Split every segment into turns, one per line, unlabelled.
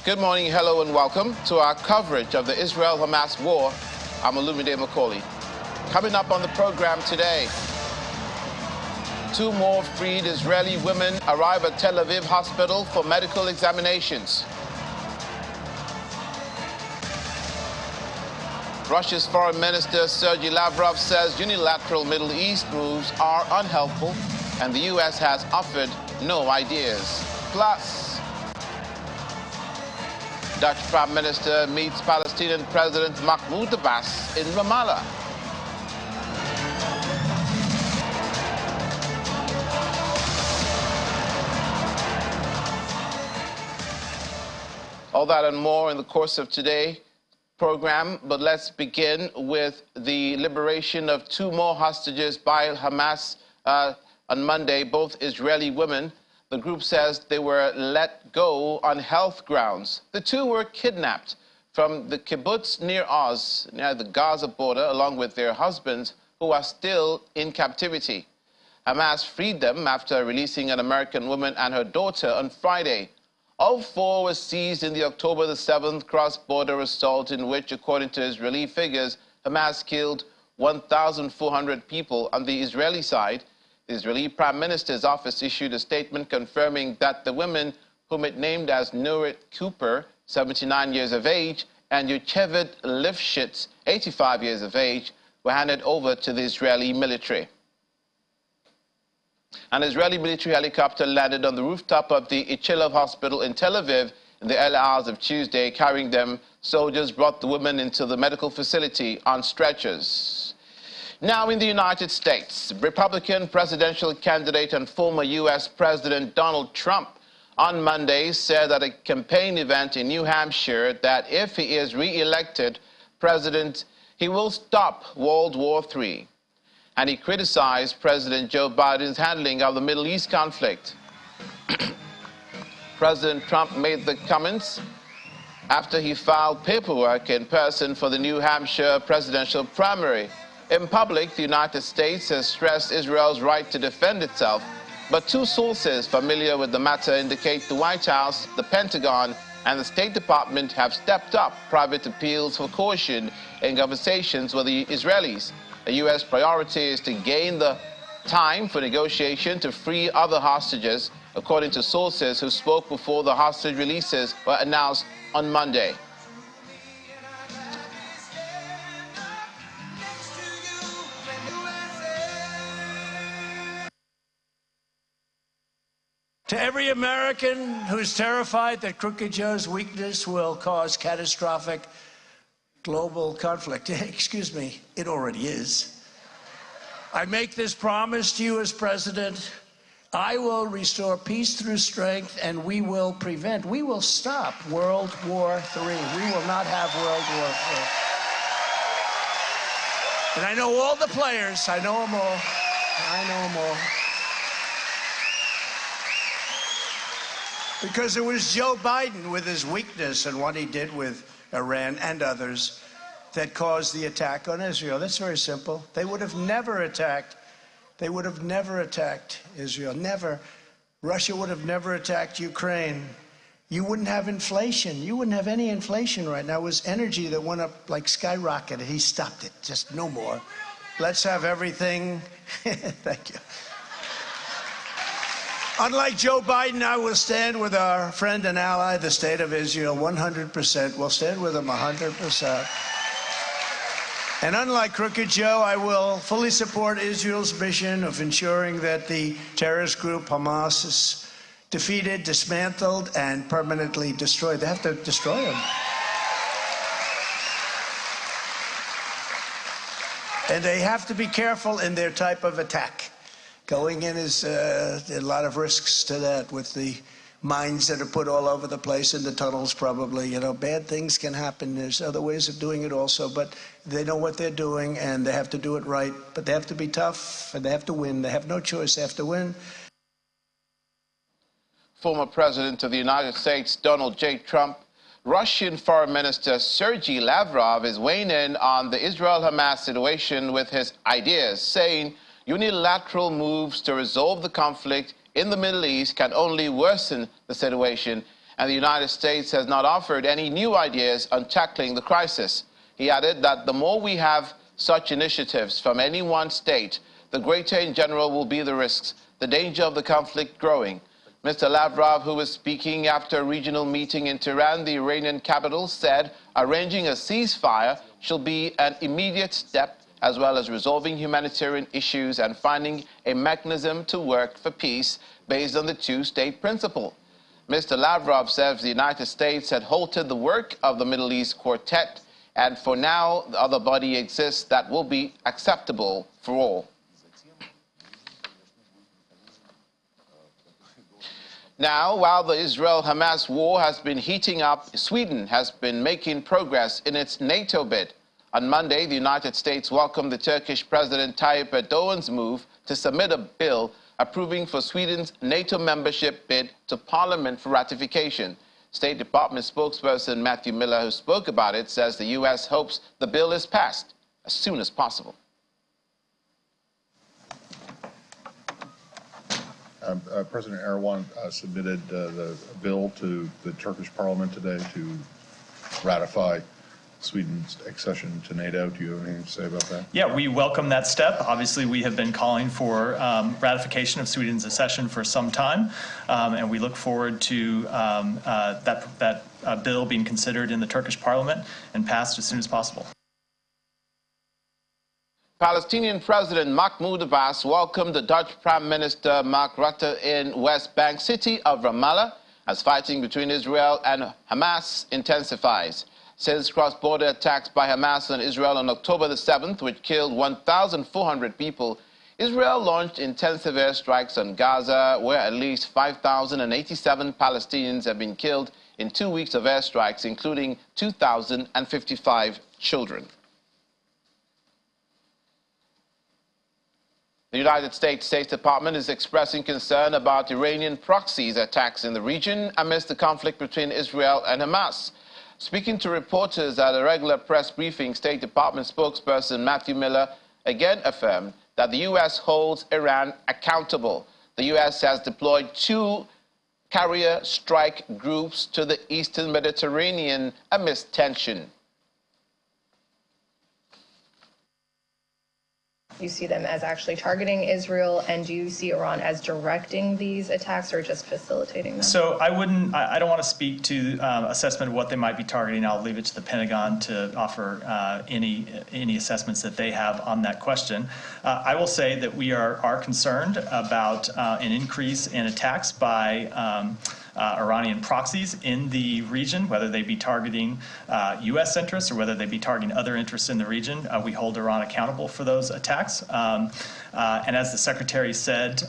Good morning, hello, and welcome to our coverage of the Israel-Hamas war. I'm Olumide Macaulay. Coming up on the program today, 2 more freed Israeli women arrive at Tel Aviv hospital for medical examinations. Russia's Foreign Minister Sergei Lavrov says unilateral Middle East moves are unhelpful, and the U.S. has offered no ideas. Plus, Dutch Prime Minister meets Palestinian President Mahmoud Abbas in Ramallah. All that and more in the course of today's program, but let's begin with the liberation of 2 more hostages by Hamas on Monday, both Israeli women. The group says they were let go on health grounds. The 2 were kidnapped from the kibbutz near Oz, near the Gaza border, along with their husbands, who are still in captivity. Hamas freed them after releasing an American woman and her daughter on Friday. All 4 were seized in the October the 7th cross-border assault in which, according to Israeli figures, Hamas killed 1,400 people on the Israeli side. The Israeli Prime Minister's office issued a statement confirming that the women, whom it named as Nurit Cooper, 79 years of age, and Yocheved Lifshitz, 85 years of age, were handed over to the Israeli military. An Israeli military helicopter landed on the rooftop of the Ichilov hospital in Tel Aviv in the early hours of Tuesday. Carrying them, soldiers brought the women into the medical facility on stretchers. Now in the United States, Republican presidential candidate and former U.S. President Donald Trump on Monday said at a campaign event in New Hampshire that if he is re-elected president, he will stop World War III. And he criticized President Joe Biden's handling of the Middle East conflict. President Trump made the comments after he filed paperwork in person for the New Hampshire presidential primary. In public, the United States has stressed Israel's right to defend itself, but 2 sources familiar with the matter indicate the White House, the Pentagon, and the State Department have stepped up private appeals for caution in conversations with the Israelis. A U.S. priority is to gain the time for negotiation to free other hostages, according to sources who spoke before the hostage releases were announced on Monday.
To every American who's terrified that Crooked Joe's weakness will cause catastrophic global conflict, excuse me, it already is. I make this promise to you as president. I will restore peace through strength, and we will stop World War III. We will not have World War III. And I know all the players. I know them all. I know them all. Because it was Joe Biden, with his weakness and what he did with Iran and others, that caused the attack on Israel. That's very simple. They would have never attacked. They would have never attacked Israel. Never. Russia would have never attacked Ukraine. You wouldn't have inflation. You wouldn't have any inflation right now. It was energy that went up like skyrocketed. He stopped it. Just no more. Let's have everything. Thank you. Unlike Joe Biden, I will stand with our friend and ally, the State of Israel, 100%. We'll stand with them 100%. And unlike Crooked Joe, I will fully support Israel's mission of ensuring that the terrorist group Hamas is defeated, dismantled, and permanently destroyed. They have to destroy them. And they have to be careful in their type of attack. Going in is a lot of risks to that, with the mines that are put all over the place in the tunnels, probably. You know, bad things can happen. There's other ways of doing it also, but they know what they're doing, and they have to do it right. But they have to be tough, and they have to win. They have no choice. They have to win.
Former President of the United States, Donald J. Trump, Russian Foreign Minister Sergei Lavrov is weighing in on the Israel-Hamas situation with his ideas, saying unilateral moves to resolve the conflict in the Middle East can only worsen the situation and the United States has not offered any new ideas on tackling the crisis. He added that the more we have such initiatives from any one state, the greater in general will be the risks, the danger of the conflict growing. Mr. Lavrov, who was speaking after a regional meeting in Tehran, the Iranian capital, said arranging a ceasefire shall be an immediate step, as well as resolving humanitarian issues and finding a mechanism to work for peace based on the two-state principle. Mr. Lavrov says the United States had halted the work of the Middle East Quartet, and for now, the other body exists that will be acceptable for all. Now, while the Israel-Hamas war has been heating up, Sweden has been making progress in its NATO bid. On Monday, the United States welcomed the Turkish President Tayyip Erdogan's move to submit a bill approving for Sweden's NATO membership bid to Parliament for ratification. State Department spokesperson Matthew Miller, who spoke about it, says the U.S. hopes the bill is passed as soon as possible.
President Erdogan submitted the bill to the Turkish parliament today to ratify Sweden's accession to NATO. Do you have anything to say about that?
Yeah, we welcome that step. Obviously, we have been calling for ratification of Sweden's accession for some time, and we look forward to that bill being considered in the Turkish parliament and passed as soon as possible.
Palestinian President Mahmoud Abbas welcomed the Dutch Prime Minister Mark Rutte in West Bank city of Ramallah as fighting between Israel and Hamas intensifies. Since cross-border attacks by Hamas on Israel on October the 7th, which killed 1,400 people, Israel launched intensive airstrikes on Gaza, where at least 5,087 Palestinians have been killed in 2 weeks of airstrikes, including 2,055 children. The United States State Department is expressing concern about Iranian proxies attacks in the region amidst the conflict between Israel and Hamas. Speaking to reporters at a regular press briefing, State Department spokesperson Matthew Miller again affirmed that the U.S. holds Iran accountable. The U.S. has deployed 2 carrier strike groups to the eastern Mediterranean amidst tension.
You see them as actually targeting Israel, and do you see Iran as directing these attacks or just facilitating them?
So I don't want to speak to assessment of what they might be targeting. I'll leave it to the Pentagon to offer any assessments that they have on that question. I will say that we are concerned about an increase in attacks by Iranian proxies in the region, whether they be targeting U.S. interests or whether they be targeting other interests in the region. We hold Iran accountable for those attacks. And as the Secretary said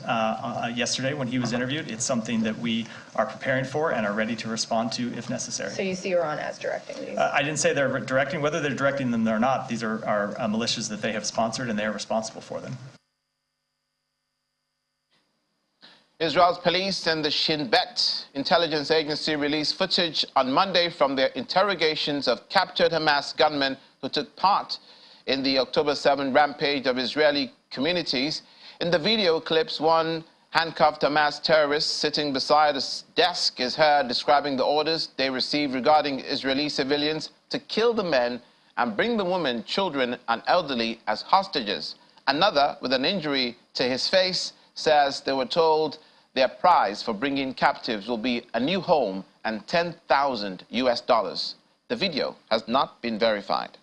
yesterday when he was interviewed, it's something that we are preparing for and are ready to respond to if necessary.
So you see Iran as directing these?
I didn't say they're directing. Whether they're directing them or not, these are militias that they have sponsored and they are responsible for them.
Israel's police and the Shin Bet intelligence agency released footage on Monday from their interrogations of captured Hamas gunmen who took part in the October 7 rampage of Israeli communities. In the video clips, one handcuffed Hamas terrorist sitting beside a desk is heard describing the orders they received regarding Israeli civilians to kill the men and bring the women, children, and elderly as hostages. Another, with an injury to his face, says they were told their prize for bringing captives will be a new home and $10,000 US. The video has not been verified.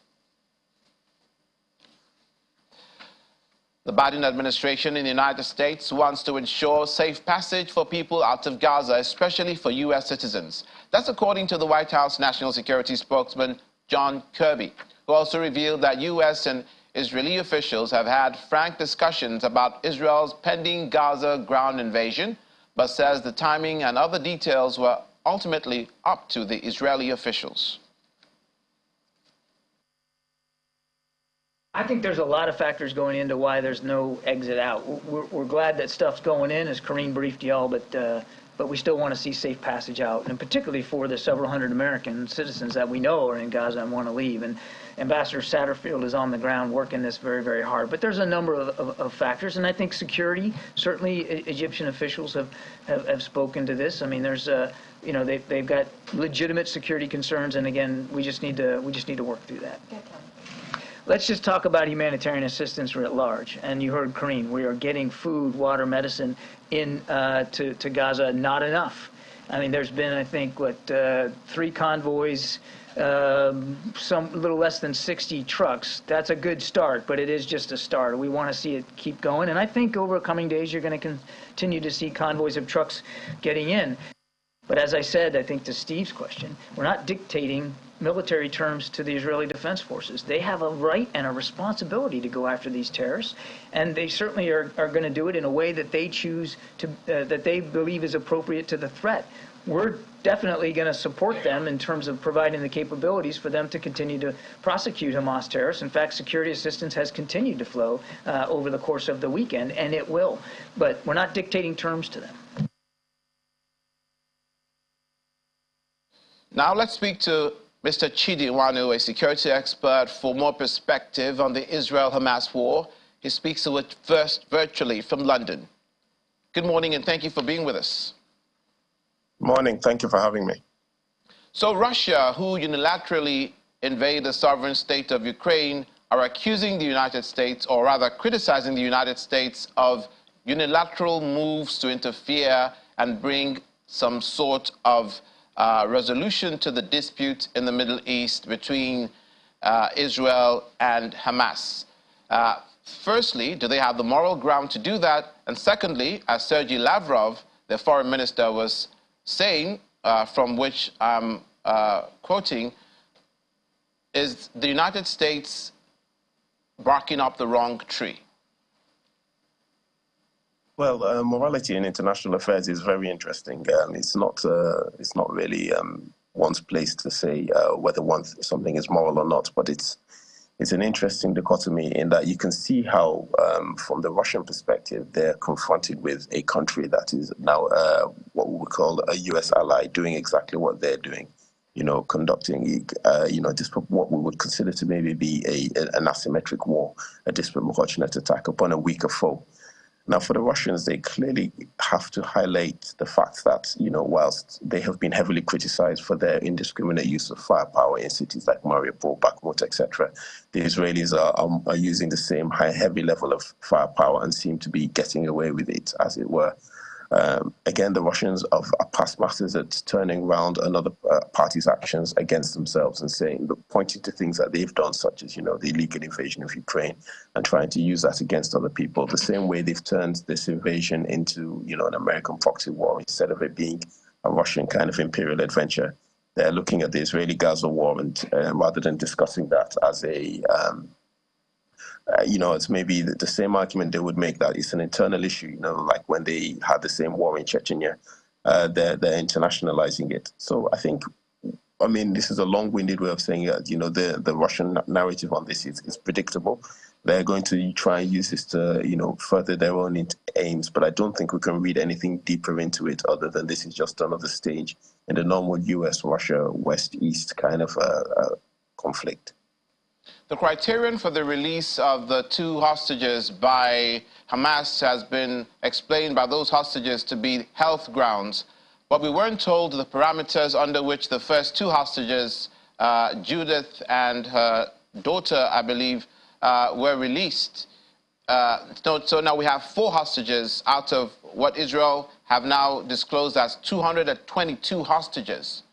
The Biden administration in the United States wants to ensure safe passage for people out of Gaza, especially for U.S. citizens. That's according to the White House National Security spokesman John Kirby, who also revealed that U.S. and Israeli officials have had frank discussions about Israel's pending Gaza ground invasion, but says the timing and other details were ultimately up to the Israeli officials.
I think there's a lot of factors going into why there's no exit out. We're glad that stuff's going in, as Kareem briefed y'all, but but we still want to see safe passage out, and particularly for the several hundred American citizens that we know are in Gaza and want to leave. And Ambassador Satterfield is on the ground working this very, very hard. But there's a number of factors, and I think security, certainly Egyptian officials have spoken to this. I mean, there's you know, they've got legitimate security concerns, and again, we just need to work through that. Let's just talk about humanitarian assistance writ large. And you heard Karine, we are getting food, water, medicine in to Gaza, not enough. I mean, there's been, I think, 3 convoys, some little less than 60 trucks. That's a good start, but it is just a start. We want to see it keep going. And I think over coming days, you're going to continue to see convoys of trucks getting in. But as I said, I think to Steve's question, we're not dictating military terms to the Israeli Defense Forces. They have a right and a responsibility to go after these terrorists, and they certainly are going to do it in a way that they choose to, that they believe is appropriate to the threat. We're definitely going to support them in terms of providing the capabilities for them to continue to prosecute Hamas terrorists. In fact, security assistance has continued to flow over the course of the weekend, and it will. But we're not dictating terms to them.
Now let's speak to Mr. Chidi Nwanu, a security expert, for more perspective on the Israel-Hamas war. He speaks to it first virtually from London. Good morning, and thank you for being with us.
Morning. Thank you for having me.
So Russia, who unilaterally invaded the sovereign state of Ukraine, are accusing the United States, or rather criticizing the United States, of unilateral moves to interfere and bring some sort of resolution to the dispute in the Middle East between Israel and Hamas. Firstly, do they have the moral ground to do that? And secondly, as Sergei Lavrov, the foreign minister, was saying, from which I'm quoting, is the United States barking up the wrong tree?
Well, morality in international affairs is very interesting. It's not really one's place to say whether something is moral or not, but it's an interesting dichotomy in that you can see how, from the Russian perspective, they're confronted with a country that is now what we would call a U.S. ally, doing exactly what they're doing, you know, conducting, just what we would consider to maybe be an asymmetric war, a disproportionate attack upon a weaker foe. Now, for the Russians, they clearly have to highlight the fact that, you know, whilst they have been heavily criticized for their indiscriminate use of firepower in cities like Mariupol, Bakhmut, etc., the Israelis are using the same heavy level of firepower and seem to be getting away with it, as it were. Again, the Russians are past masters at turning around another party's actions against themselves and saying, pointing to things that they've done, such as, you know, the illegal invasion of Ukraine, and trying to use that against other people. The same way they've turned this invasion into, you know, an American proxy war instead of it being a Russian kind of imperial adventure. They're looking at the Israeli-Gaza war, and rather than discussing that as a it's maybe the same argument they would make that it's an internal issue, you know, like when they had the same war in Chechnya, they're internationalizing it. So I think, I mean, this is a long-winded way of saying that, you know, the Russian narrative on this is predictable. They're going to try and use this to, you know, further their own aims, but I don't think we can read anything deeper into it other than this is just another stage in the normal US-Russia, West-East kind of conflict.
The criterion for the release of the 2 hostages by Hamas has been explained by those hostages to be health grounds. But we weren't told the parameters under which the first 2 hostages, Judith and her daughter, I believe, were released. So now we have 4 hostages out of what Israel have now disclosed as 222 hostages,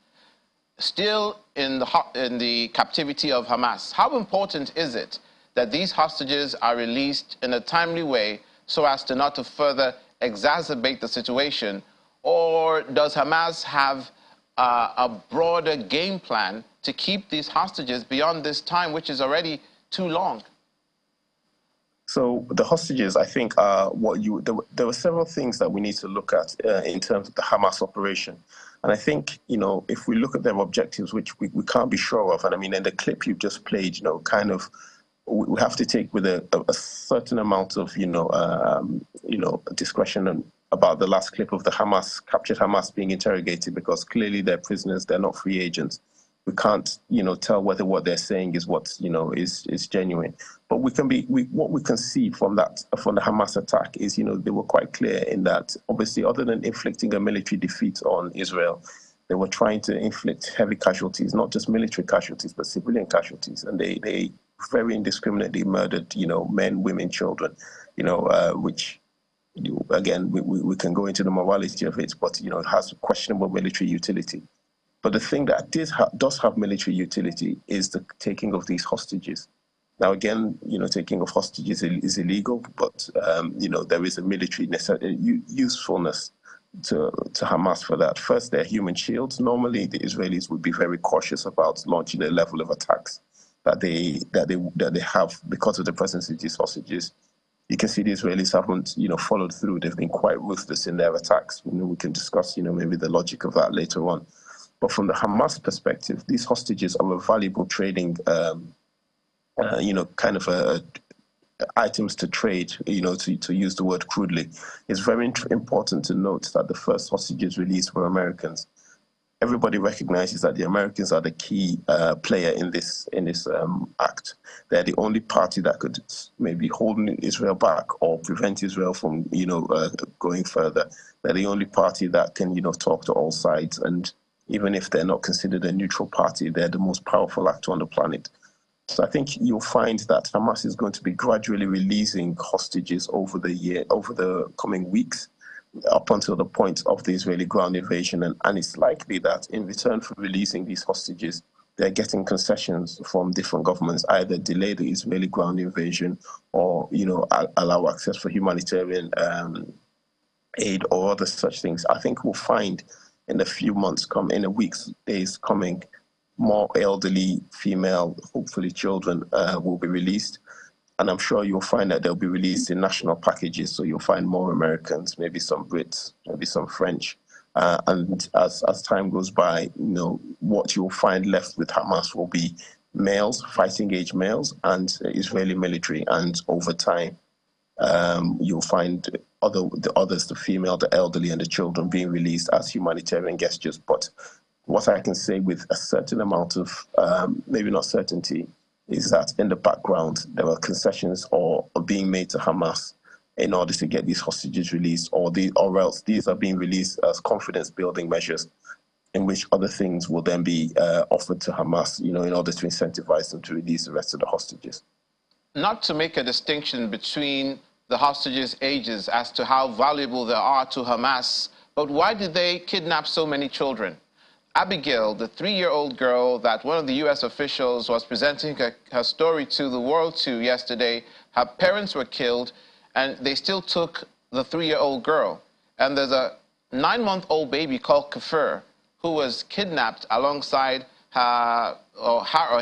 still in the captivity of Hamas. How important is it that these hostages are released in a timely way so as to not to further exacerbate the situation? Or does Hamas have a broader game plan to keep these hostages beyond this time, which is already too long?
So the hostages, I think, are there were several things that we need to look at in terms of the Hamas operation. And I think, you know, if we look at their objectives, which we can't be sure of, and I mean, in the clip you've just played, you know, kind of, we have to take with a certain amount of, discretion and about the last clip of the captured Hamas being interrogated, because clearly they're prisoners, they're not free agents. We can't, tell whether what they're saying is what, is genuine. But what we can see from the Hamas attack is, they were quite clear in that, obviously, other than inflicting a military defeat on Israel, they were trying to inflict heavy casualties, not just military casualties, but civilian casualties. And they very indiscriminately murdered, men, women, children, which, again, we can go into the morality of it, but, it has questionable military utility. But the thing that does have military utility is the taking of these hostages. Now, again, taking of hostages is illegal, but, there is a military usefulness to Hamas for that. First, they're human shields. Normally, the Israelis would be very cautious about launching a level of attacks that they have because of the presence of these hostages. You can see the Israelis haven't, followed through. They've been quite ruthless in their attacks. We can discuss, maybe the logic of that later on. But from the Hamas perspective, these hostages are a valuable trading, items to trade, to use the word crudely. It's very important to note that the first hostages released were Americans. Everybody recognizes that the Americans are the key player in this act. They're the only party that could maybe hold Israel back or prevent Israel from, going further. They're the only party that can, talk to all sides. And even if they're not considered a neutral party, they're the most powerful actor on the planet. So I think you'll find that Hamas is going to be gradually releasing hostages over the coming weeks, up until the point of the Israeli ground invasion. And it's likely that in return for releasing these hostages, they're getting concessions from different governments, either delay the Israeli ground invasion or, allow access for humanitarian aid or other such things. I think we'll find in the days coming, more elderly female, hopefully children, will be released. And I'm sure you'll find that they'll be released in national packages. So you'll find more Americans, maybe some Brits, maybe some French. And as time goes by, what you'll find left with Hamas will be males, fighting age males, and Israeli military. And over time, you'll find the others, the female, the elderly, and the children being released as humanitarian gestures. But what I can say with a certain amount of, maybe not certainty, is that in the background, there are concessions or being made to Hamas in order to get these hostages released, or else these are being released as confidence-building measures in which other things will then be offered to Hamas, in order to incentivize them to release the rest of the hostages.
Not to make a distinction between the hostages' ages as to how valuable they are to Hamas, but why did they kidnap so many children? Abigail, the 3-year-old girl that one of the U.S. officials was presenting her story to the world to yesterday, her parents were killed, and they still took the 3-year-old girl. And there's a 9-month-old baby called Kafir who was kidnapped alongside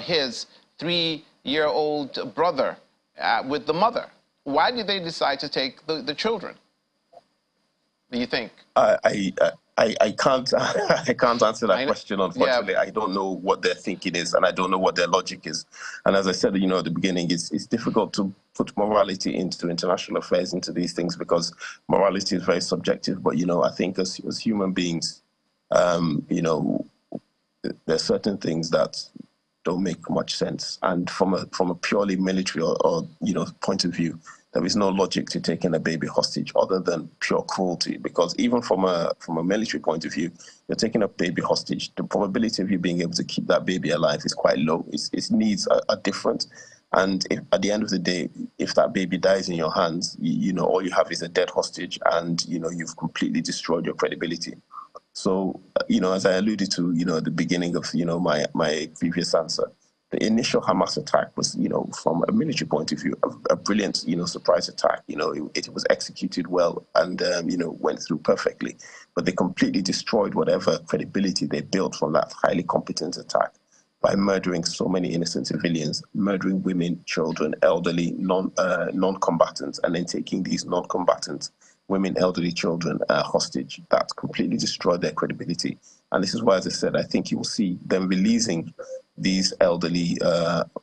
his 3-year-old brother with the mother. Why did they decide to take the children, do you think?
I can't answer that question, unfortunately. Yeah. I don't know what their thinking is, and I don't know what their logic is. And as I said, at the beginning, it's difficult to put morality into international affairs, into these things, because morality is very subjective. But, I think as human beings, there's certain things that don't make much sense. And from a purely military or point of view, there is no logic to taking a baby hostage other than pure cruelty. Because even from a military point of view, you're taking a baby hostage. The probability of you being able to keep that baby alive is quite low. Its needs are different. And at the end of the day, if that baby dies in your hands, all you have is a dead hostage, and you've completely destroyed your credibility. So, as I alluded to, at the beginning of, my previous answer, the initial Hamas attack was, from a military point of view, a brilliant, surprise attack. It was executed well and, went through perfectly. But they completely destroyed whatever credibility they built from that highly competent attack by murdering so many innocent civilians, murdering women, children, elderly, non-combatants, and then taking these non-combatants, women, elderly, children, hostage. That completely destroyed their credibility. And this is why, as I said, I think you will see them releasing these elderly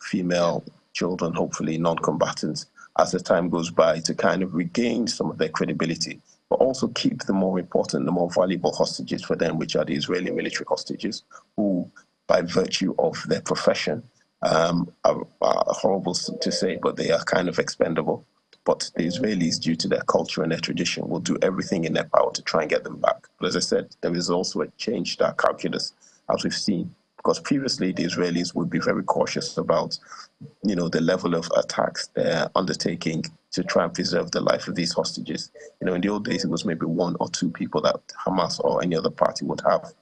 female children, hopefully non-combatants, as the time goes by, to kind of regain some of their credibility. but also keep the more important, the more valuable hostages for them, which are the Israeli military hostages, who, by virtue of their profession, are horrible to say, but they are kind of expendable. But the Israelis, due to their culture and their tradition, will do everything in their power to try and get them back. But as I said, there is also a change to our calculus, as we've seen, because previously the Israelis would be very cautious about, the level of attacks they're undertaking to try and preserve the life of these hostages. In the old days, it was maybe 1 or 2 people that Hamas or any other party would have.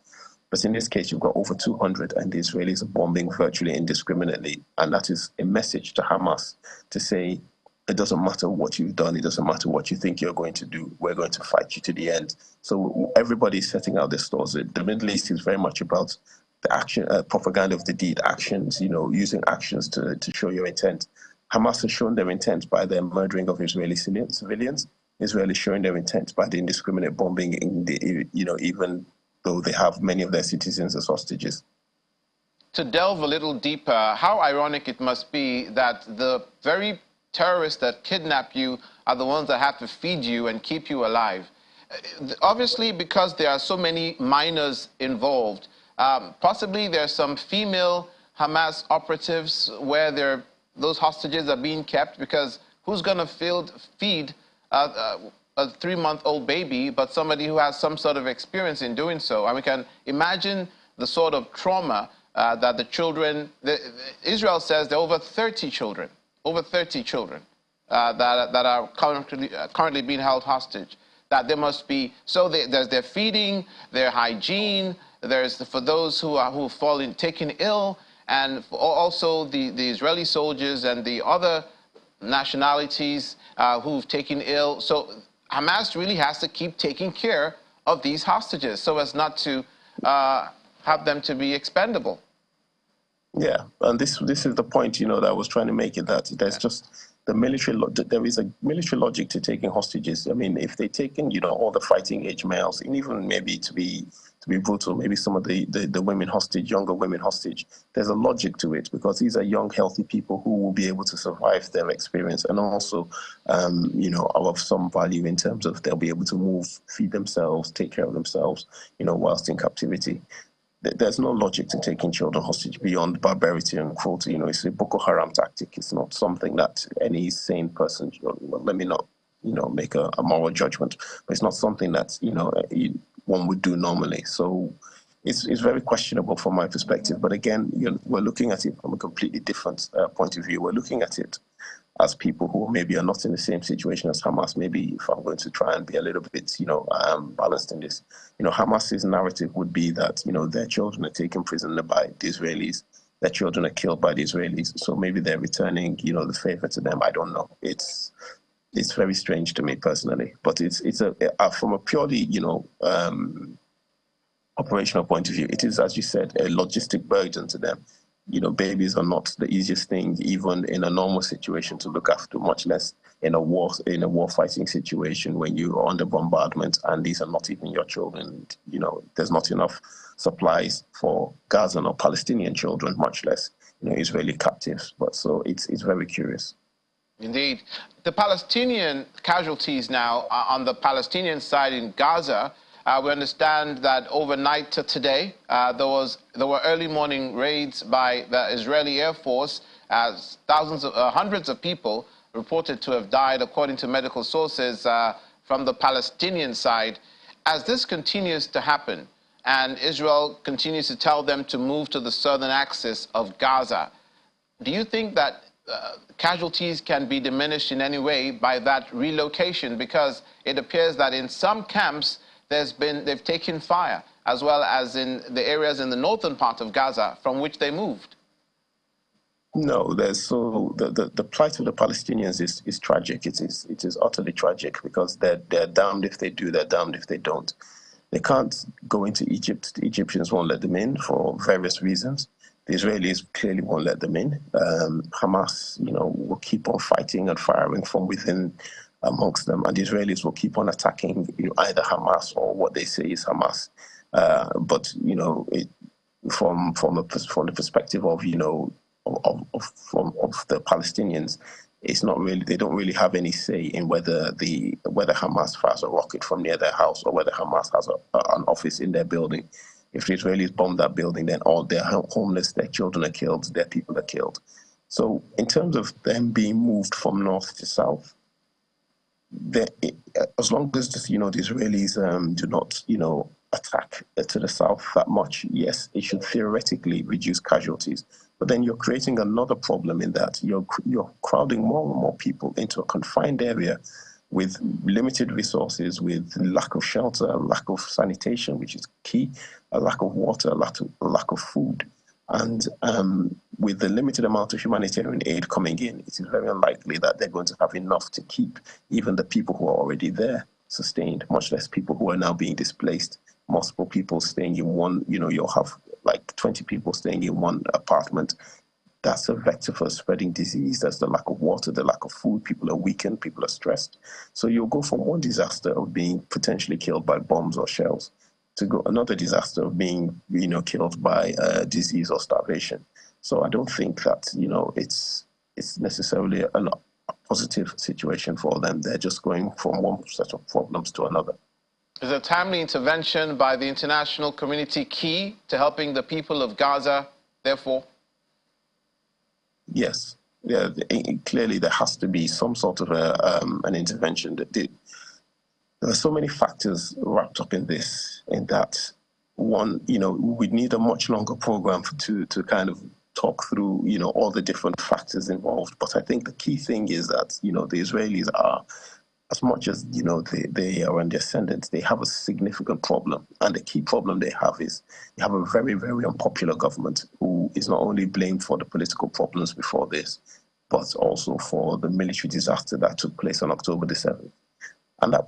But in this case, you've got over 200, and the Israelis are bombing virtually indiscriminately. And that is a message to Hamas to say, it doesn't matter what you've done, it doesn't matter what you think you're going to do, we're going to fight you to the end. So everybody's setting out their stores. The Middle East is very much about the action, propaganda of the deed, actions, using actions to show your intent. Hamas has shown their intent by their murdering of Israeli civilians. Israel is showing their intent by the indiscriminate bombing, even though they have many of their citizens as hostages.
To delve a little deeper, how ironic it must be that the very terrorists that kidnap you are the ones that have to feed you and keep you alive. Obviously, because there are so many minors involved, possibly there are some female Hamas operatives where those hostages are being kept, because who's going to feed a 3-month-old baby but somebody who has some sort of experience in doing so? And we can imagine the sort of trauma that the children, Israel says there are over 30 children that are currently being held hostage, that there must be, so there's their feeding, their hygiene, there's for those who have fallen, taken ill, and also the Israeli soldiers and the other nationalities who've taken ill. So Hamas really has to keep taking care of these hostages so as not to have them to be expendable.
Yeah, and this is the point, that I was trying to make, it that there's just the military. There is a military logic to taking hostages. I mean, if they're taking, all the fighting age males, and even maybe to be brutal, maybe some of the women hostage, younger women hostage. There's a logic to it, because these are young, healthy people who will be able to survive their experience, and also, are of some value in terms of they'll be able to move, feed themselves, take care of themselves, whilst in captivity. There's no logic to taking children hostage beyond barbarity and cruelty. It's a Boko Haram tactic. It's not something that any sane person, let me not, make a moral judgment, but it's not something that, one would do normally. So it's very questionable from my perspective. But again, we're looking at it from a completely different point of view. We're looking at it as people who maybe are not in the same situation as Hamas. Maybe if I'm going to try and be a little bit, balanced in this, Hamas's narrative would be that, their children are taken prisoner by the Israelis, their children are killed by the Israelis, so maybe they're returning, the favor to them. I don't know. It's very strange to me personally, but it's from a purely, operational point of view, it is, as you said, a logistic burden to them. Babies are not the easiest thing, even in a normal situation, to look after, much less in a war fighting situation when you are under bombardment and these are not even your children. There's not enough supplies for Gazan or Palestinian children, much less Israeli captives. But so it's very curious.
Indeed. The Palestinian casualties now on the Palestinian side in Gaza. We understand that overnight to today, there were early morning raids by the Israeli Air Force, as hundreds of people reported to have died, according to medical sources from the Palestinian side. As this continues to happen, and Israel continues to tell them to move to the southern axis of Gaza, do you think that casualties can be diminished in any way by that relocation? Because it appears that in some camps, they've taken fire, as well as in the areas in the northern part of Gaza from which they moved.
No, the plight of the Palestinians is tragic. It is utterly tragic, because they're damned if they do, they're damned if they don't. They can't go into Egypt. The Egyptians won't let them in for various reasons. The Israelis clearly won't let them in. Hamas, will keep on fighting and firing from within amongst them, and the Israelis will keep on attacking either Hamas or what they say is Hamas. But from the perspective of of the Palestinians, it's not really, they don't really have any say in whether Hamas fires a rocket from near their house or whether Hamas has an office in their building. If the Israelis bomb that building, then all they're homeless, their children are killed, their people are killed. So in terms of them being moved from north to south, as long as the Israelis do not attack to the south that much, yes, it should theoretically reduce casualties. But then you're creating another problem in that you're crowding more and more people into a confined area with limited resources, with lack of shelter, lack of sanitation, which is key, a lack of water, a lack of food. And with the limited amount of humanitarian aid coming in, it is very unlikely that they're going to have enough to keep even the people who are already there sustained, much less people who are now being displaced. Multiple people staying in one, you'll have like 20 people staying in one apartment. That's a vector for spreading disease. There's the lack of water, the lack of food. People are weakened, people are stressed. So you'll go from one disaster of being potentially killed by bombs or shells to go another disaster of being, killed by disease or starvation. So I don't think that, it's necessarily a positive situation for them. They're just going from one set of problems to another.
Is a timely intervention by the international community key to helping the people of Gaza, therefore?
Yes. Yeah, clearly there has to be some sort of an intervention. There are so many factors wrapped up in this, in that one, we need a much longer program to kind of talk through, all the different factors involved. But I think the key thing is that, the Israelis are, as much as, they are on the ascendant, they have a significant problem. And the key problem they have is they have a very, very unpopular government who is not only blamed for the political problems before this, but also for the military disaster that took place on October the 7th. And that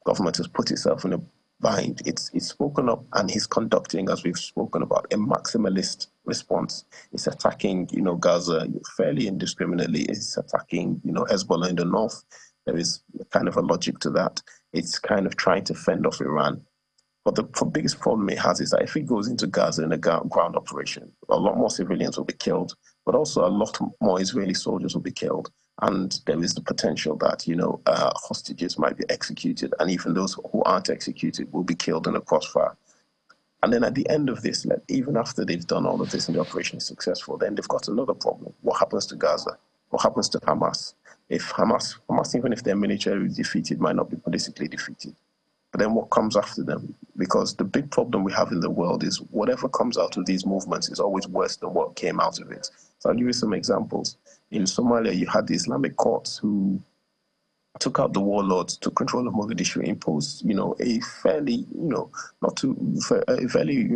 government has put itself in a bind. It's spoken up, and he's conducting, as we've spoken about, a maximalist response. It's attacking, Gaza fairly indiscriminately. It's attacking, Hezbollah in the north. There is kind of a logic to that. It's kind of trying to fend off Iran. But the biggest problem it has is that if it goes into Gaza in a ground operation, a lot more civilians will be killed, but also a lot more Israeli soldiers will be killed. And there is the potential that, hostages might be executed, and even those who aren't executed will be killed in a crossfire. And then at the end of this, even after they've done all of this and the operation is successful, then they've got another problem. What happens to Gaza? What happens to Hamas? If Hamas, even if they're militarily defeated, might not be politically defeated. But then what comes after them? Because the big problem we have in the world is whatever comes out of these movements is always worse than what came out of it. So I'll give you some examples. In Somalia, you had the Islamic courts who took out the warlords, took control of Mogadishu, imposed, a fairly, a fairly,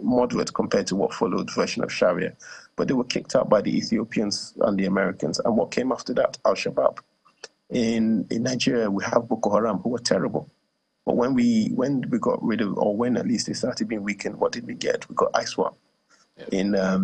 moderate compared to what followed version of Sharia. But they were kicked out by the Ethiopians and the Americans. And what came after that? Al-Shabaab. In Nigeria, we have Boko Haram, who were terrible. But when we got rid of, or when at least they started being weakened, what did we get? We got ISWAP. Yeah.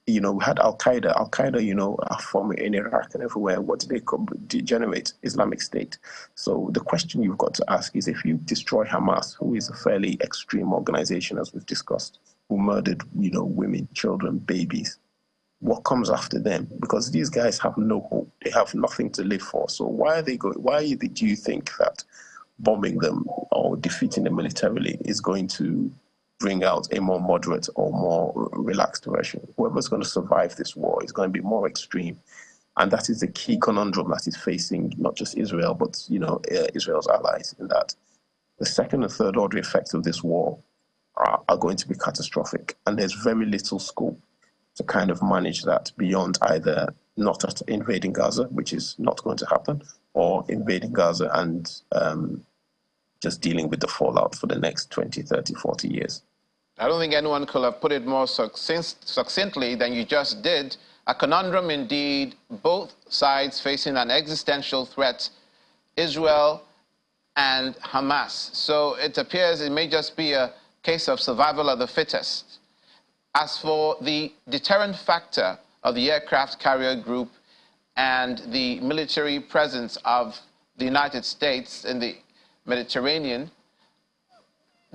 We had Al-Qaeda. Al-Qaeda, from in Iraq and everywhere. What did they generate? Islamic State. So the question you've got to ask is, if you destroy Hamas, who is a fairly extreme organization, as we've discussed, who murdered, women, children, babies, what comes after them? Because these guys have no hope. They have nothing to live for. So why do you think that bombing them or defeating them militarily is going to bring out a more moderate or more relaxed version? Whoever's going to survive this war is going to be more extreme. And that is the key conundrum that is facing not just Israel, but, Israel's allies, in that the second and third order effects of this war are going to be catastrophic. And there's very little scope to kind of manage that beyond either not invading Gaza, which is not going to happen, or invading Gaza and just dealing with the fallout for the next 20, 30, 40 years.
I don't think anyone could have put it more succinctly than you just did. A conundrum indeed, both sides facing an existential threat, Israel and Hamas. So it appears it may just be a case of survival of the fittest. As for the deterrent factor of the aircraft carrier group and the military presence of the United States in the Mediterranean,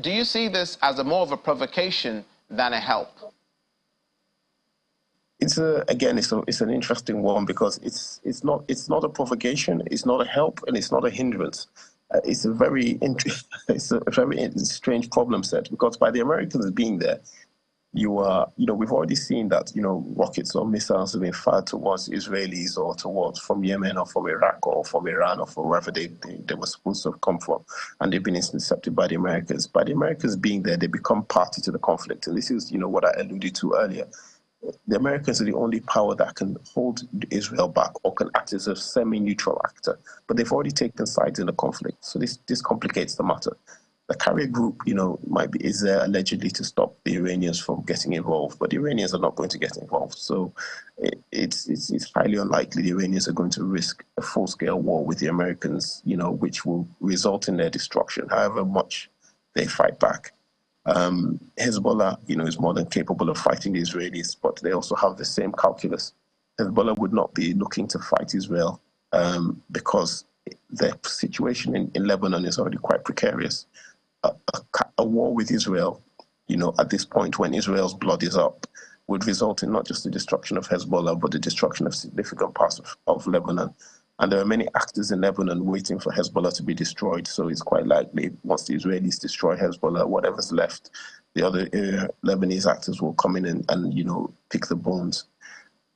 do you see this as more of a provocation than a help?
it's an interesting one because it's not a provocation, it's not a help, and it's not a hindrance. It's a very strange problem set because by the Americans being there, we've already seen that, rockets or missiles have been fired towards Israelis or towards from Yemen or from Iraq or from Iran or from wherever they were supposed to have come from. And they've been intercepted by the Americans. By the Americans being there, they become party to the conflict. And this is, what I alluded to earlier. The Americans are the only power that can hold Israel back or can act as a semi-neutral actor. But they've already taken sides in the conflict. So this complicates the matter. The carrier group, is there allegedly to stop the Iranians from getting involved, but the Iranians are not going to get involved. So it's highly unlikely the Iranians are going to risk a full-scale war with the Americans, which will result in their destruction, however much they fight back. Hezbollah, is more than capable of fighting the Israelis, but they also have the same calculus. Hezbollah would not be looking to fight Israel because the situation in Lebanon is already quite precarious. A war with Israel, at this point when Israel's blood is up, would result in not just the destruction of Hezbollah, but the destruction of significant parts of Lebanon. And there are many actors in Lebanon waiting for Hezbollah to be destroyed. So it's quite likely once the Israelis destroy Hezbollah, whatever's left, the other Lebanese actors will come in and pick the bones.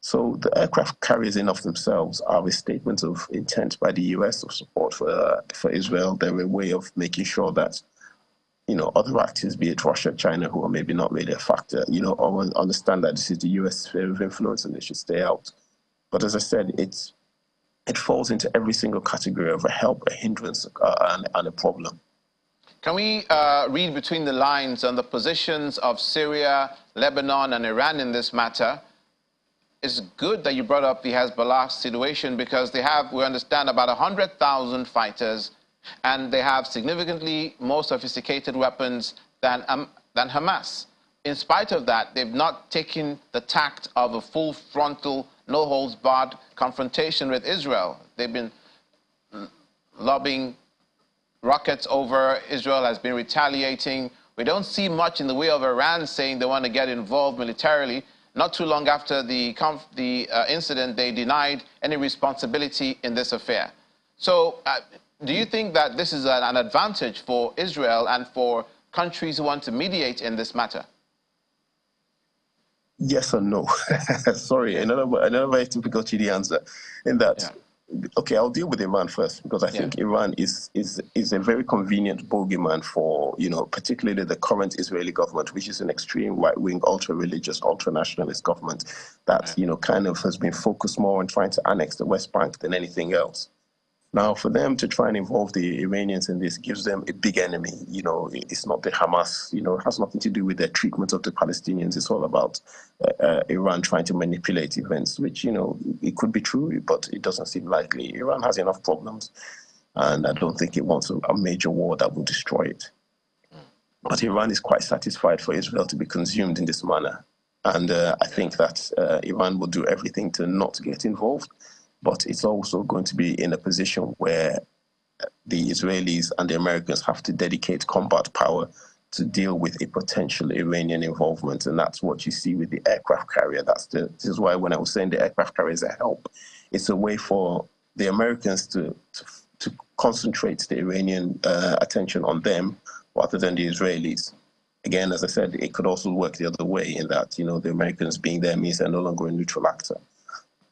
So the aircraft carriers in of themselves are a statement of intent by the US of support for Israel. They're a way of making sure that other actors, be it Russia, China, who are maybe not really a factor, or understand that this is the US sphere of influence and they should stay out. But as I said, it falls into every single category of a help, a hindrance, and a problem.
Can we read between the lines on the positions of Syria, Lebanon, and Iran in this matter? It's good that you brought up the Hezbollah situation because they have, we understand, about 100,000 fighters, and they have significantly more sophisticated weapons than Hamas. In spite of that, they've not taken the tact of a full frontal, no-holds-barred confrontation with Israel. They've been lobbing rockets over. Israel has been retaliating. We don't see much in the way of Iran saying they want to get involved militarily. Not too long after the incident, they denied any responsibility in this affair. So do you think that this is an advantage for Israel and for countries who want to mediate in this matter?
Yes and no. Sorry, another very typical Chidi answer. In that, okay, I'll deal with Iran first because I think Iran is a very convenient bogeyman for particularly the current Israeli government, which is an extreme right-wing, ultra-religious, ultra-nationalist government that kind of has been focused more on trying to annex the West Bank than anything else. Now, for them to try and involve the Iranians in this gives them a big enemy. It's not the Hamas. It has nothing to do with their treatment of the Palestinians. It's all about Iran trying to manipulate events, which, it could be true, but it doesn't seem likely. Iran has enough problems, and I don't think it wants a major war that will destroy it. But Iran is quite satisfied for Israel to be consumed in this manner. And I think that Iran will do everything to not get involved. But it's also going to be in a position where the Israelis and the Americans have to dedicate combat power to deal with a potential Iranian involvement. And that's what you see with the aircraft carrier. This is why when I was saying the aircraft carrier is a help, it's a way for the Americans to concentrate the Iranian attention on them rather than the Israelis. Again, as I said, it could also work the other way in that, the Americans being there means they're no longer a neutral actor.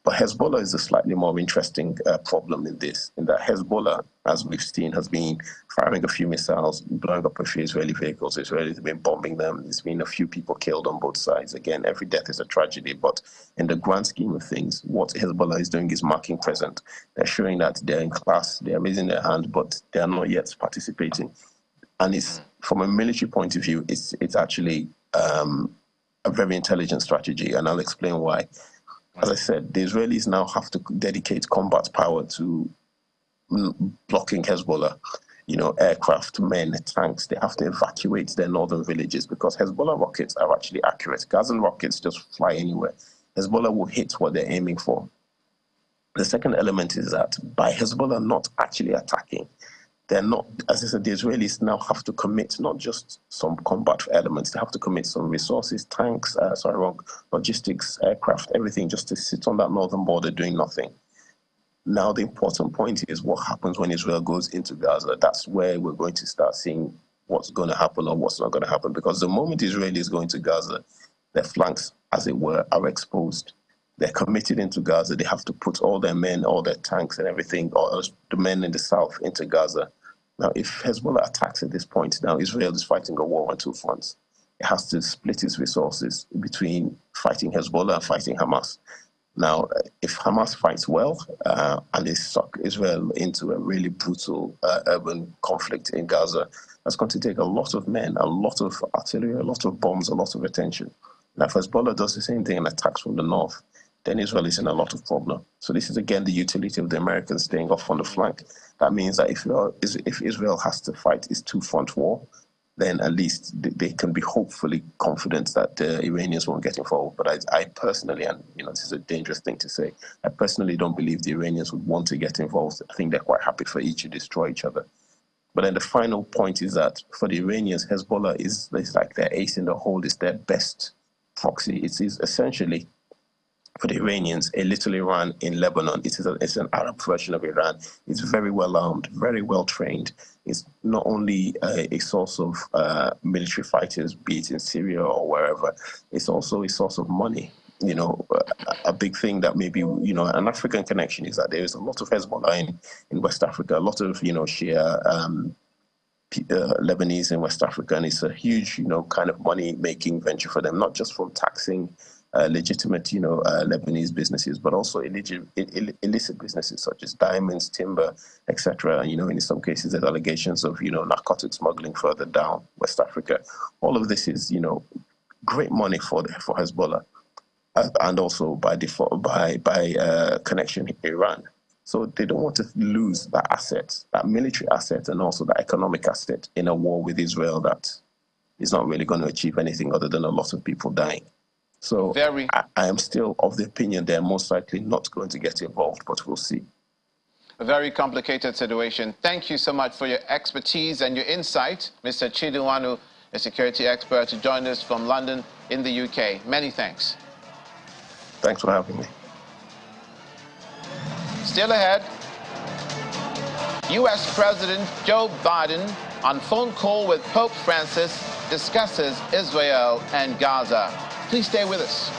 But Hezbollah is a slightly more interesting problem in this, in that Hezbollah, as we've seen, has been firing a few missiles, blowing up a few Israeli vehicles. Israelis have been bombing them. There's been a few people killed on both sides. Again, every death is a tragedy. But in the grand scheme of things, what Hezbollah is doing is marking present. They're showing that they're in class, they're raising their hand, but they're not yet participating. And it's, from a military point of view, it's actually a very intelligent strategy, and I'll explain why. As I said, the Israelis now have to dedicate combat power to blocking Hezbollah. Aircraft, men, tanks, they have to evacuate their northern villages because Hezbollah rockets are actually accurate. Gazan rockets just fly anywhere. Hezbollah will hit what they're aiming for. The second element is that by Hezbollah not actually attacking, they're not, as I said, the Israelis now have to commit not just some combat elements, they have to commit some resources, tanks, logistics, aircraft, everything, just to sit on that northern border doing nothing. Now, the important point is what happens when Israel goes into Gaza. That's where we're going to start seeing what's going to happen or what's not going to happen. Because the moment Israelis go into Gaza, their flanks, as it were, are exposed. They're committed into Gaza. They have to put all their men, all their tanks and everything, all the men in the south into Gaza. Now, if Hezbollah attacks at this point, now Israel is fighting a war on two fronts. It has to split its resources between fighting Hezbollah and fighting Hamas. Now, if Hamas fights well and they suck Israel into a really brutal urban conflict in Gaza, that's going to take a lot of men, a lot of artillery, a lot of bombs, a lot of attention. Now, if Hezbollah does the same thing and attacks from the north, then Israel is in a lot of problem. So this is, again, the utility of the Americans staying off on the flank. That means that if Israel has to fight its two-front war, then at least they can be hopefully confident that the Iranians won't get involved. But I personally, and this is a dangerous thing to say, I personally don't believe the Iranians would want to get involved. I think they're quite happy for each to destroy each other. But then the final point is that for the Iranians, Hezbollah is like their ace in the hole, is their best proxy. It is essentially, for the Iranians, a little Iran in Lebanon. It's an Arab version of Iran. It's very well armed, very well trained. It's not only a source of military fighters, be it in Syria or wherever, it's also a source of money. A big thing that maybe, an African connection is that there is a lot of Hezbollah in West Africa, a lot of, Shia Lebanese in West Africa, and it's a huge, kind of money-making venture for them, not just from taxing legitimate, Lebanese businesses, but also illicit businesses such as diamonds, timber, etc. And, in some cases, there's allegations of, narcotic smuggling further down West Africa. All of this is, great money for Hezbollah, and also by default, by connection, Iran. So they don't want to lose that asset, that military asset, and also that economic asset in a war with Israel that is not really going to achieve anything other than a lot of people dying. So I am still of the opinion they're most likely not going to get involved, but we'll see.
A very complicated situation. Thank you so much for your expertise and your insight, Mr. Chidiwanu, a security expert, to join us from London in the UK. Many thanks.
Thanks for having me.
Still ahead, U.S. President Joe Biden on phone call with Pope Francis discusses Israel and Gaza. Please stay with us.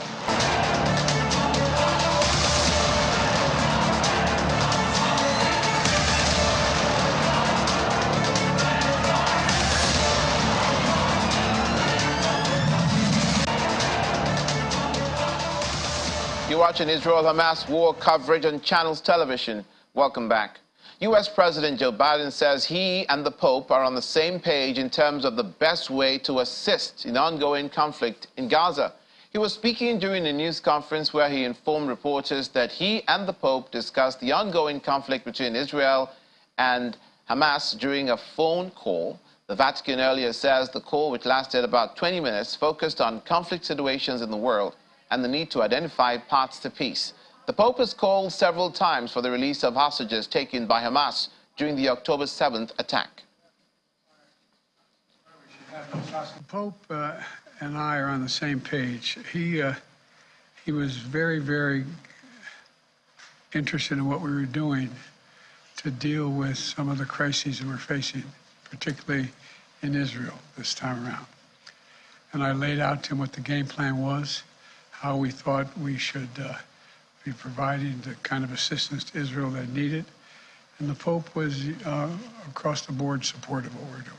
You're watching Israel-Hamas war coverage on Channels Television. Welcome back. U.S. President Joe Biden says he and the Pope are on the same page in terms of the best way to assist in the ongoing conflict in Gaza. He was speaking during a news conference where he informed reporters that he and the Pope discussed the ongoing conflict between Israel and Hamas during a phone call. The Vatican earlier says the call, which lasted about 20 minutes, focused on conflict situations in the world and the need to identify paths to peace. The Pope has called several times for the release of hostages taken by Hamas during the October 7th attack.
The Pope and I are on the same page. He was very, very interested in what we were doing to deal with some of the crises that we're facing, particularly in Israel this time around. And I laid out to him what the game plan was, how we thought we should be providing the kind of assistance to Israel that needed. And the Pope was across the board supportive of what we're doing.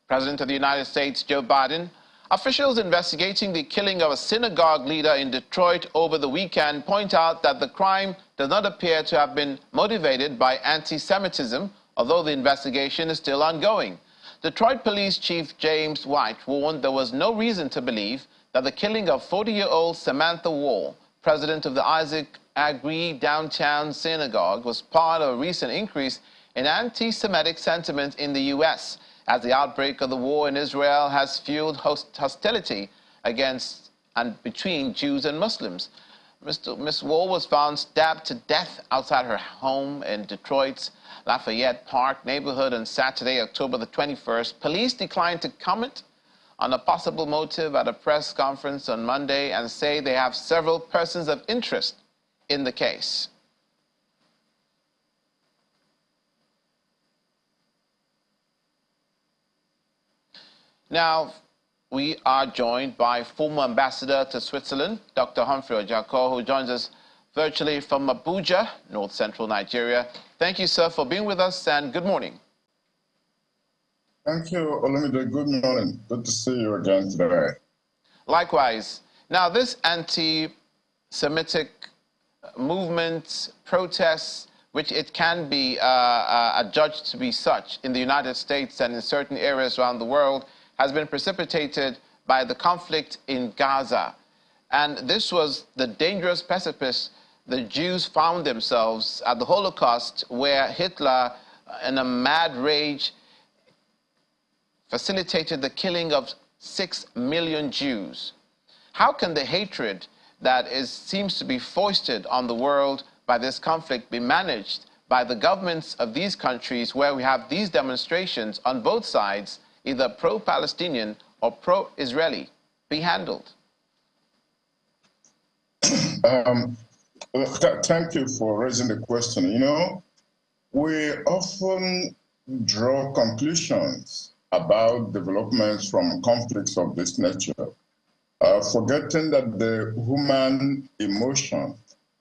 President of the United States, Joe Biden. Officials investigating the killing of a synagogue leader in Detroit over the weekend point out that the crime does not appear to have been motivated by anti-Semitism, although the investigation is still ongoing. Detroit Police Chief James White warned there was no reason to believe that the killing of 40-year-old Samantha Wall, president of the Isaac Agri downtown synagogue, was part of a recent increase in anti-Semitic sentiment in the U.S., as the outbreak of the war in Israel has fueled hostility against and between Jews and Muslims. Miss Wall was found stabbed to death outside her home in Detroit's Lafayette Park neighborhood on Saturday, October the 21st. Police declined to comment on a possible motive at a press conference on Monday and say they have several persons of interest in the case. Now, we are joined by former ambassador to Switzerland, Dr. Humphrey Ojako, who joins us virtually from Abuja, north-central Nigeria. Thank you, sir, for being with us, and good morning.
Thank you, Olumide. Good morning. Good to see you again today.
Likewise. Now, this anti-Semitic movement, protests, which it can be adjudged to be such in the United States and in certain areas around the world, has been precipitated by the conflict in Gaza. And this was the dangerous precipice the Jews found themselves at the Holocaust, where Hitler, in a mad rage, facilitated the killing of 6 million Jews. How can the hatred that seems to be foisted on the world by this conflict be managed by the governments of these countries where we have these demonstrations on both sides, either pro-Palestinian or pro-Israeli, be handled?
Thank you for raising the question. You know, we often draw conclusions about developments from conflicts of this nature, forgetting that the human emotion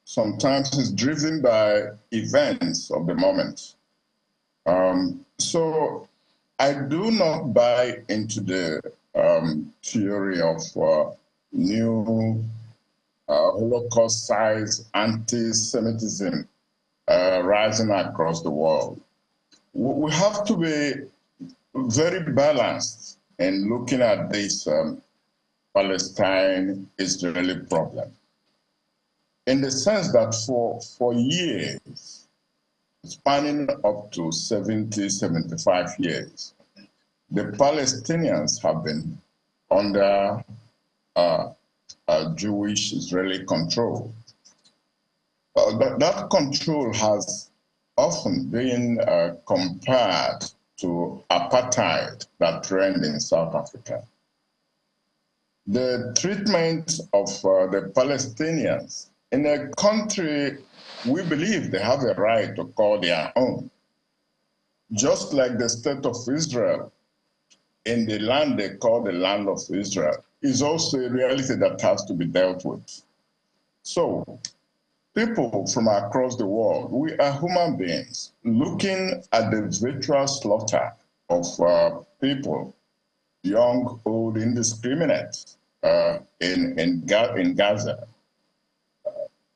sometimes is driven by events of the moment. So I do not buy into the theory of new Holocaust-sized anti-Semitism rising across the world. We have to be very balanced in looking at this Palestine-Israeli problem, in the sense that for years, spanning up to 70, 75 years, the Palestinians have been under Jewish-Israeli control. That control has often been compared to apartheid that reigned in South Africa. The treatment of the Palestinians in a country we believe they have a right to call their own, just like the state of Israel in the land they call the land of Israel, is also a reality that has to be dealt with. So, people from across the world, we are human beings looking at the virtual slaughter of people, young, old, indiscriminate, in Gaza.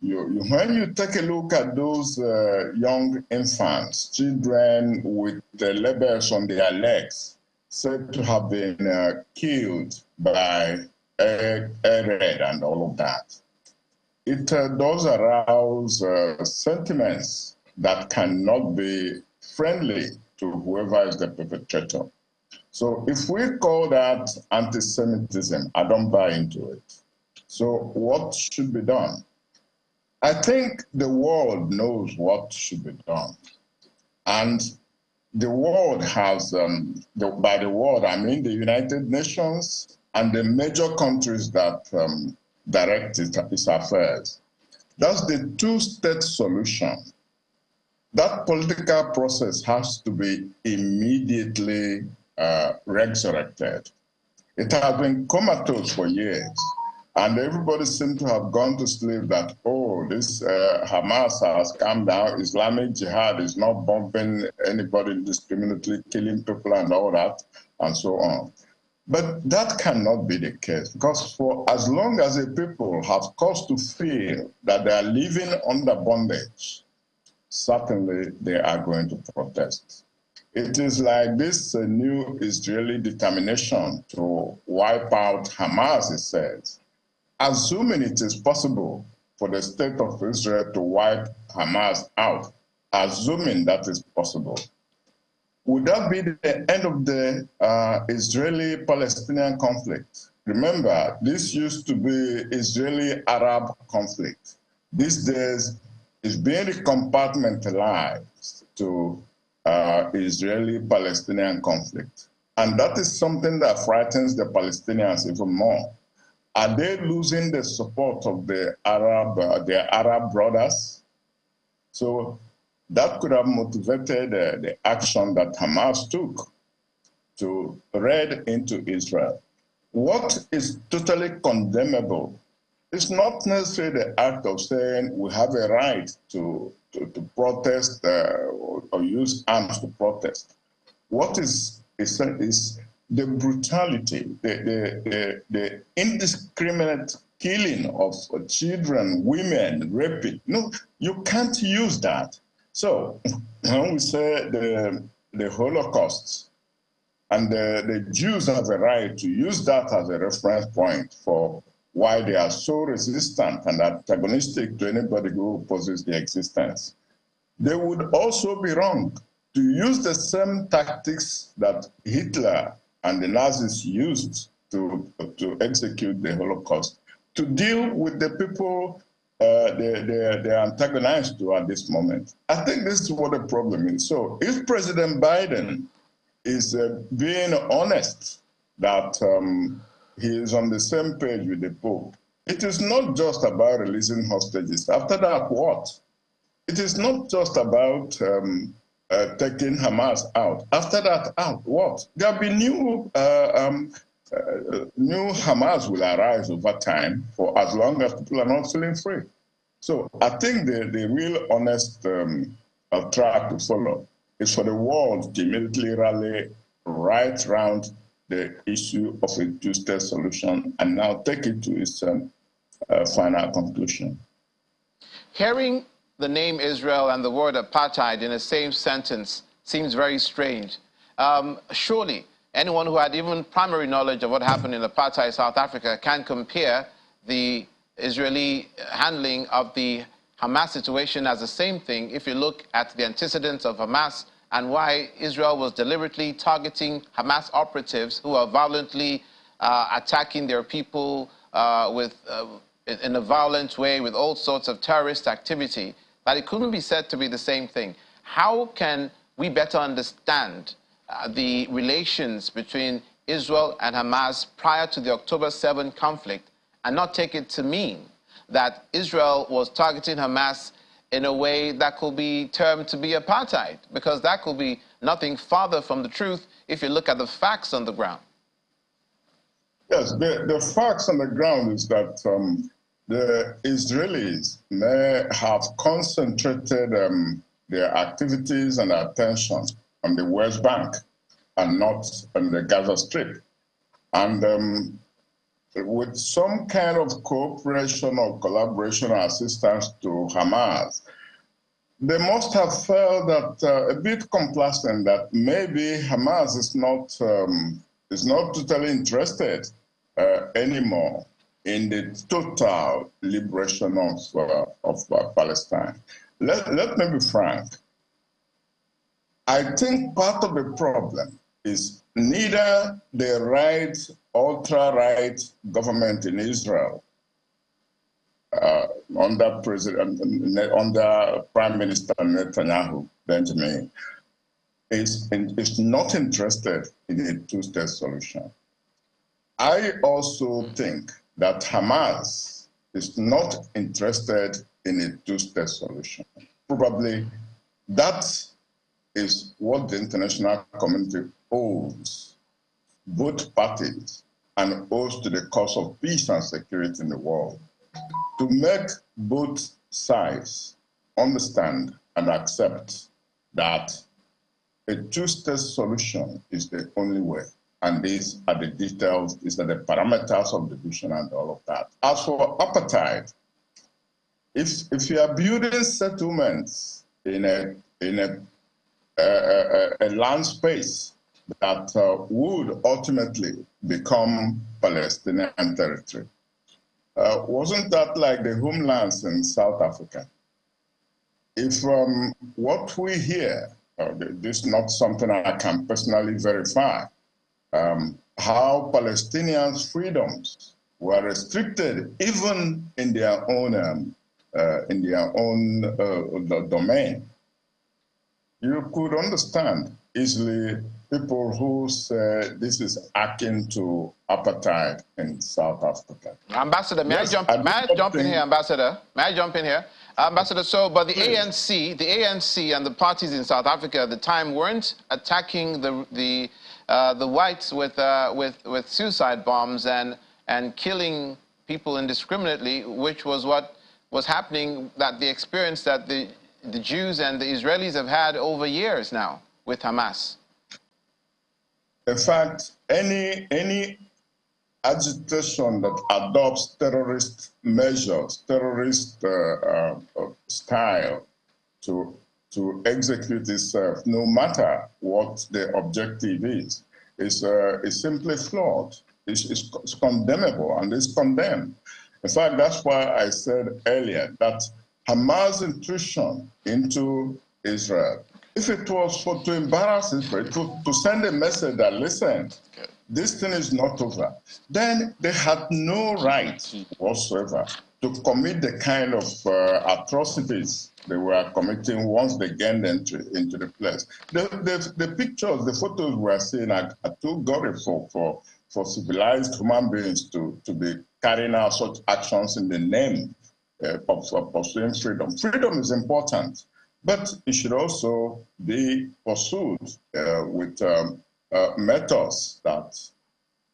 When you take a look at those young infants, children with the labels on their legs, said to have been killed by air raid and all of that, it does arouse sentiments that cannot be friendly to whoever is the perpetrator. So if we call that anti-Semitism, I don't buy into it. So what should be done? I think the world knows what should be done. And the world has, by the world, I mean the United Nations and the major countries that direct its affairs. That's the two-state solution. That political process has to be immediately resurrected. It has been comatose for years. And everybody seemed to have gone to sleep that, oh, this Hamas has come down, Islamic Jihad is not bombing anybody indiscriminately, killing people and all that, and so on. But that cannot be the case, because for as long as the people have cause to feel that they are living under bondage, certainly they are going to protest. It is like this new Israeli determination to wipe out Hamas, it says. Assuming it is possible for the state of Israel to wipe Hamas out, assuming that is possible, would that be the end of the Israeli-Palestinian conflict? remember, this used to be Israeli-Arab conflict. These days, it's being compartmentalized to Israeli-Palestinian conflict. And that is something that frightens the Palestinians even more. Are they losing the support of their Arab brothers? So that could have motivated the action that Hamas took to raid into Israel. What is totally condemnable is not necessarily the act of saying we have a right to protest or use arms to protest. What is the brutality, the indiscriminate killing of children, women, raping. No, you can't use that. So when we say the Holocaust, and the Jews have a right to use that as a reference point for why they are so resistant and antagonistic to anybody who opposes their existence. They would also be wrong to use the same tactics that Hitler and the Nazis used to execute the Holocaust, to deal with the people they're antagonized to at this moment. I think this is what the problem is. So if President Biden is being honest that he is on the same page with the Pope, it is not just about releasing hostages. After that, what? It is not just about taking Hamas out. After that, out, what? There'll be new Hamas will arise over time for as long as people are not feeling free. So I think the real honest track to follow is for the world to immediately rally right around the issue of a two-state solution and now take it to its final conclusion.
Hearing the name Israel and the word apartheid in the same sentence seems very strange. Surely, anyone who had even primary knowledge of what happened in apartheid South Africa can compare the Israeli handling of the Hamas situation as the same thing if you look at the antecedents of Hamas and why Israel was deliberately targeting Hamas operatives who are violently attacking their people in a violent way with all sorts of terrorist activity, that it couldn't be said to be the same thing. How can we better understand the relations between Israel and Hamas prior to the October 7 conflict and not take it to mean that Israel was targeting Hamas in a way that could be termed to be apartheid, because that could be nothing farther from the truth if you look at the facts on the ground.
Yes, the facts on the ground is that the Israelis may have concentrated their activities and attention on the West Bank and not on the Gaza Strip. And with some kind of cooperation or collaboration or assistance to Hamas, they must have felt that a bit complacent that maybe Hamas is not totally interested anymore in the total liberation of Palestine. Let me be frank. I think part of the problem is neither the right, ultra-right government in Israel under Prime Minister Netanyahu, Benjamin, is not interested in a two-state solution. I also think that Hamas is not interested in a two-state solution. Probably that is what the international community owes both parties and owes to the cause of peace and security in the world, to make both sides understand and accept that a two-state solution is the only way. And these are the details, these are the parameters of the vision and all of that. As for apartheid, if you are building settlements in a land space that would ultimately become Palestinian territory, wasn't that like the homelands in South Africa? If what we hear, this is not something I can personally verify, how Palestinians' freedoms were restricted even in their own domain, you could understand easily people who say this is akin to apartheid in South Africa.
Ambassador, may I jump in here, Ambassador? May I jump in here? Ambassador, so, but the ANC and the parties in South Africa at the time weren't attacking the whites with suicide bombs and killing people indiscriminately, which was what was happening, that the experience that the Jews and the Israelis have had over years now with Hamas.
In fact, any agitation that adopts terrorist measures, terrorist style to execute itself, no matter what the objective is simply flawed. It's condemnable and it's condemned. In fact, that's why I said earlier that Hamas' intrusion into Israel, if it was to embarrass Israel, to send a message that, listen, this thing is not over, then they had no right whatsoever to commit the kind of atrocities they were committing once they gained entry into the place. The pictures, the photos we are seeing are too gory for civilized human beings to be carrying out such actions in the name of pursuing freedom. Freedom is important, but it should also be pursued with methods that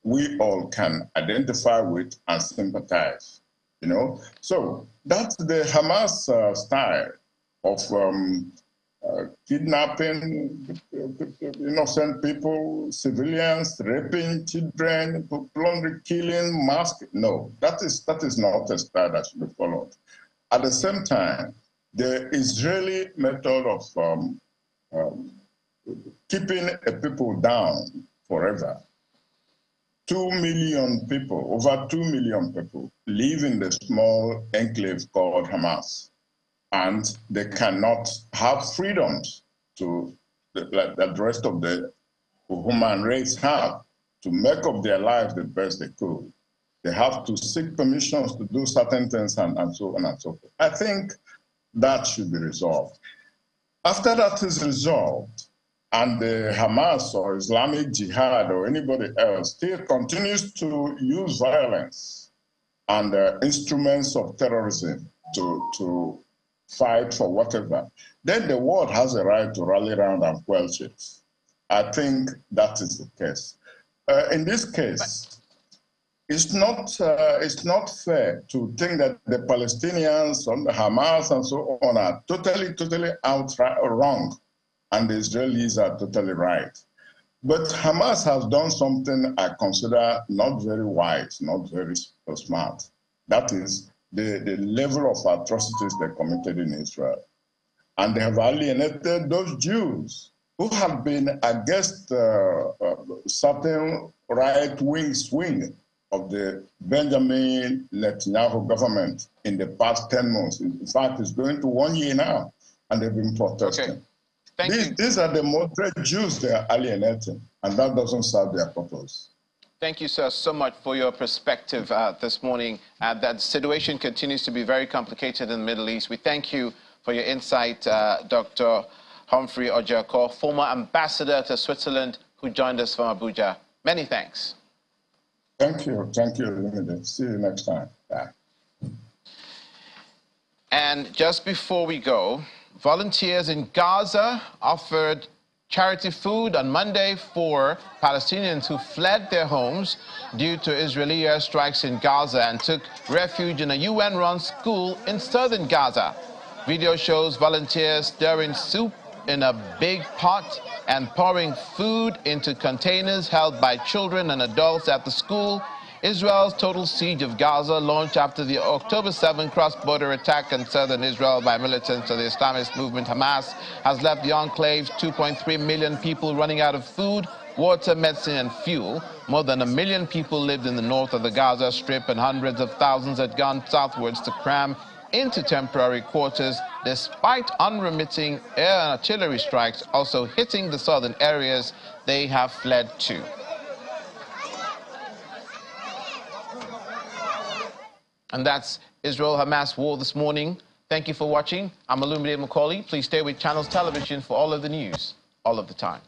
we all can identify with and sympathize. You know, so that's the Hamas style of kidnapping innocent people, civilians, raping children, plundering, killing, mask. No, that is not a style that should be followed. At the same time, the Israeli method of keeping a people down forever. 2 million people, over 2 million people, live in the small enclave called Hamas, and they cannot have freedoms like the rest of the human race have to make up their lives the best they could. They have to seek permissions to do certain things and so on and so forth. I think that should be resolved. After that is resolved, and the Hamas or Islamic Jihad or anybody else still continues to use violence and instruments of terrorism to fight for whatever, then the world has a right to rally around and quench it. I think that is the case. In this case, it's not fair to think that the Palestinians and the Hamas and so on are totally outright wrong, and the Israelis are totally right. But Hamas has done something I consider not very wise, not very smart. That is the level of atrocities they committed in Israel. And they have alienated those Jews who have been against certain right-wing swing of the Benjamin Netanyahu government in the past 10 months. In fact, it's going to 1 year now, and they've been protesting.
Okay.
These are the moderate Jews they are alienating, and that doesn't serve their purpose.
Thank you, sir, so much for your perspective this morning. That situation continues to be very complicated in the Middle East. We thank you for your insight, Dr. Humphrey Ojiako, former ambassador to Switzerland, who joined us from Abuja. Many thanks.
Thank you. Thank you, Limited. See you next time. Bye.
And just before we go, volunteers in Gaza offered charity food on Monday for Palestinians who fled their homes due to Israeli airstrikes in Gaza and took refuge in a UN-run school in southern Gaza. Video shows volunteers stirring soup in a big pot and pouring food into containers held by children and adults at the school. Israel's total siege of Gaza, launched after the October 7 cross-border attack on southern Israel by militants of the Islamist movement Hamas, has left the enclave's 2.3 million people running out of food, water, medicine, and fuel. More than 1 million people lived in the north of the Gaza Strip, and hundreds of thousands had gone southwards to cram into temporary quarters, despite unremitting air and artillery strikes also hitting the southern areas they have fled to. And that's Israel-Hamas war this morning. Thank you for watching. I'm Illuminated Macaulay. Please stay with Channels Television for all of the news, all of the time.